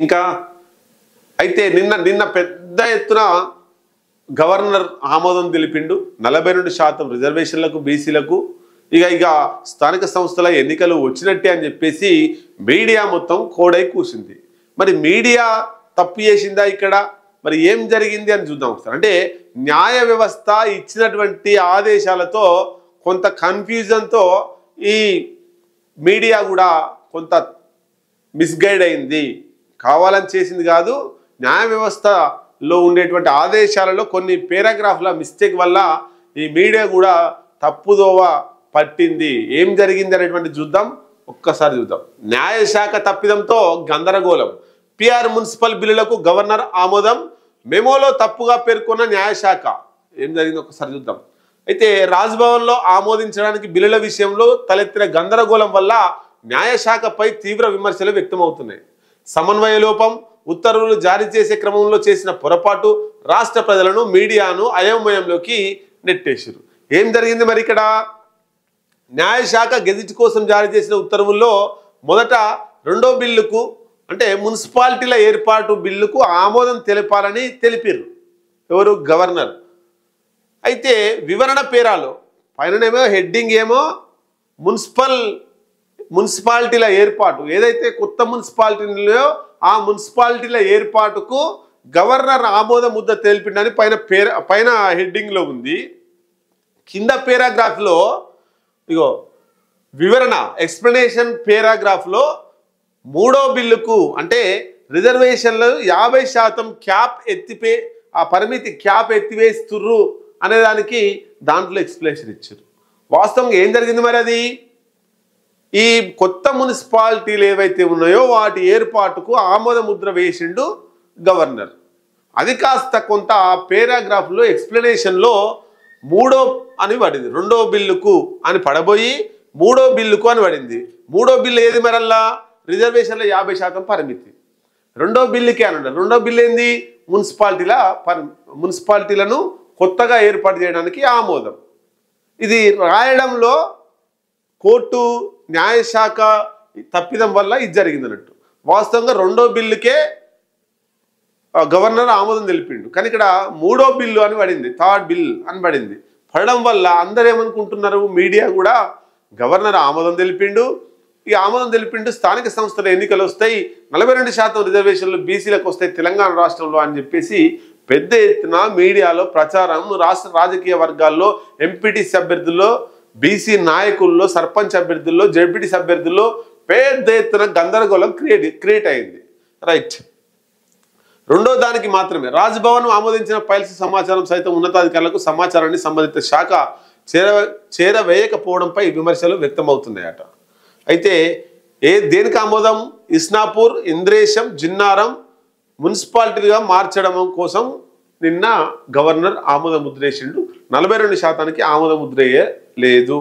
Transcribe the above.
ఇంకా అయితే నిన్న పెద్ద ఎత్తున గవర్నర్ ఆమోదం తెలిపిండు 42% రిజర్వేషన్లకు బీసీలకు ఇక స్థానిక సంస్థల ఎన్నికలు వచ్చినట్టే అని చెప్పేసి మీడియా మొత్తం కోడై కూసింది. మరి మీడియా తప్పు చేసిందా ఇక్కడ? మరి ఏం జరిగింది అని చూద్దాం ఒకసారి. అంటే న్యాయ వ్యవస్థ ఇచ్చినటువంటి ఆదేశాలతో కొంత కన్ఫ్యూజన్తో ఈ మీడియా కూడా కొంత మిస్గైడ్ అయింది. కావాలని చేసింది కాదు, న్యాయ వ్యవస్థలో ఉండేటువంటి ఆదేశాలలో కొన్ని పేరాగ్రాఫ్ల మిస్టేక్ వల్ల ఈ మీడియా కూడా తప్పుదోవ పట్టింది. ఏం జరిగింది అనేటువంటి చూద్దాం, ఒక్కసారి చూద్దాం. న్యాయశాఖ తప్పిదంతో గందరగోళం, పిఆర్ మున్సిపల్ బిల్లులకు గవర్నర్ ఆమోదం, మెమోలో తప్పుగా పేర్కొన్న న్యాయశాఖ. ఏం జరిగింది ఒక్కసారి చూద్దాం. అయితే రాజ్భవన్లో ఆమోదించడానికి బిల్లుల విషయంలో తలెత్తిన గందరగోళం వల్ల న్యాయశాఖపై తీవ్ర విమర్శలు వ్యక్తమవుతున్నాయి. సమన్వయ లోపం, ఉత్తర్వులు జారీ చేసే క్రమంలో చేసిన పొరపాటు రాష్ట్ర ప్రజలను, మీడియాను అయోమయంలోకి నెట్టేశారు. ఏం జరిగింది మరి ఇక్కడ? న్యాయశాఖ గెజిట్ కోసం జారీ చేసిన ఉత్తర్వుల్లో మొదట రెండో బిల్లుకు అంటే మున్సిపాలిటీల ఏర్పాటు బిల్లుకు ఆమోదం తెలపాలని తెలిపారు ఎవరు? గవర్నర్. అయితే వివరణ పేరాలో పైననేమో హెడ్డింగ్ ఏమో మున్సిపాలిటీల ఏర్పాటు, ఏదైతే కొత్త మున్సిపాలిటీలో ఆ మున్సిపాలిటీల ఏర్పాటుకు గవర్నర్ ఆమోద ముద్ర తెలిపిండని పైన హెడ్డింగ్లో ఉంది. కింద పేరాగ్రాఫ్లో ఇగో వివరణ ఎక్స్ప్లెనేషన్ పేరాగ్రాఫ్లో మూడో బిల్లుకు అంటే రిజర్వేషన్లు 50% క్యాప్ ఆ పరిమితి క్యాప్ ఎత్తివేస్తుర్రు అనేదానికి దాంట్లో ఎక్స్ప్లెనేషన్ ఇచ్చారు. వాస్తవంగా ఏం జరిగింది మరి? అది ఈ కొత్త మున్సిపాలిటీలు ఏవైతే ఉన్నాయో వాటి ఏర్పాటుకు ఆమోద ముద్ర వేసిండు గవర్నర్. అది కాస్త కొంత ఆ పేరాగ్రాఫ్లో ఎక్స్ప్లెనేషన్లో మూడో అని పడింది, రెండో బిల్లుకు అని పడబోయి మూడో బిల్లుకు అని పడింది. మూడో బిల్లు ఏది మరల్లా? రిజర్వేషన్ల 50% పరిమితి. రెండో బిల్లుకే అని ఉంటారు. రెండో బిల్లు ఏంది? మున్సిపాలిటీలను కొత్తగా ఏర్పాటు చేయడానికి ఆమోదం. ఇది రాయడంలో కోర్టు న్యాయశాఖ తప్పిదం వల్ల ఇది జరిగింది అన్నట్టు. వాస్తవంగా రెండో బిల్లుకే గవర్నర్ ఆమోదం తెలిపిండు, కానీ ఇక్కడ మూడో బిల్లు అని పడింది, థర్డ్ బిల్ అని పడింది. పడడం వల్ల అందరూ ఏమనుకుంటున్నారు, మీడియా కూడా గవర్నర్ ఆమోదం తెలిపిండు, ఈ ఆమోదం తెలిపిండు, స్థానిక సంస్థల ఎన్నికలు వస్తాయి, 42% రిజర్వేషన్లు బీసీలకు వస్తాయి తెలంగాణ రాష్ట్రంలో అని చెప్పేసి పెద్ద ఎత్తున మీడియాలో ప్రచారం, రాష్ట్ర రాజకీయ వర్గాల్లో, ఎంపీటీసీ అభ్యర్థుల్లో, బీసీ నాయకుల్లో, సర్పంచ్ అభ్యర్థుల్లో, జడ్పీటీసీ అభ్యర్థుల్లో పెద్ద ఎత్తున గందరగోళం క్రియేట్ అయింది. రైట్. రెండో దానికి మాత్రమే రాజ్భవన్ ఆమోదించిన ఫైల్స్ సమాచారం సైతం ఉన్నతాధికారులకు సమాచారాన్ని సంబంధిత శాఖ చేరవేయకపోవడంపై విమర్శలు వ్యక్తమవుతున్నాయట. అయితే దేనికి ఆమోదం? ఇస్నాపూర్, ఇంద్రేశం, జిన్నారం మున్సిపాలిటీగా మార్చడం కోసం నిన్న గవర్నర్ ఆమోద ముద్ర వేసిండు. 42%కి ఆమోద ముద్ర లేదు.